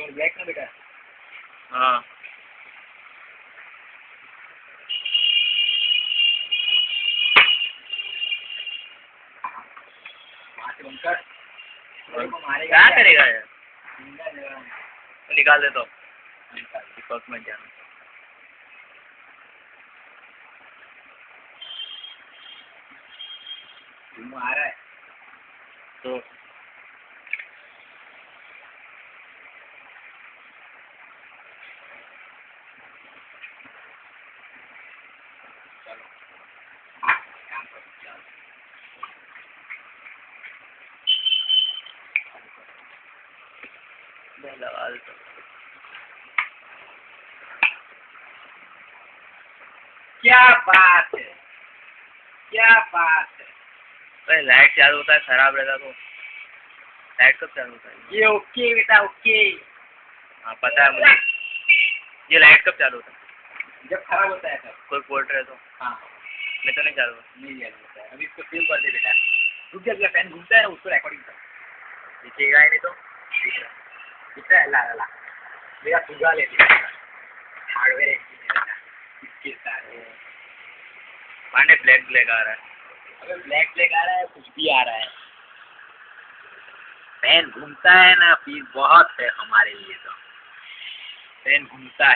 Black ना बेटा। हाँ क्या करेगा यार, निकाल दे तो दीपक में क्या आ रहा है तो लगा दे तो। क्या बात है, क्या बात है। भाई लाइट चालू होता है खराब रहता तो लाइट कब चालू होता है? ये ओके बेटा ओके। हाँ पता है मुझे। ये लाइट कब चालू होता है? जब खराब होता है तब। कोई पोर्ट रहे तो। हाँ मैं तो नहीं चालू नहीं चालू होता है। अभी इसको सेव कर दे बेटा। रुक जा, अगला फैन घूमता है ना उसको रिकॉर्डिंग कर। दिखेगा ही नहीं तो। दिखता है। ला ला ला मेरा पूरा ले लिया हार्डवेयर इंजीनियर इसके सारे। पांडे ब्लैक ब्लैक आ रहा है। अबे ब्लैक ब्लैक आ रहा है, कुछ भी आ रहा है। फैन घूमता है ना फिर बहुत है हमारे लिए तो। फैन घूमता है।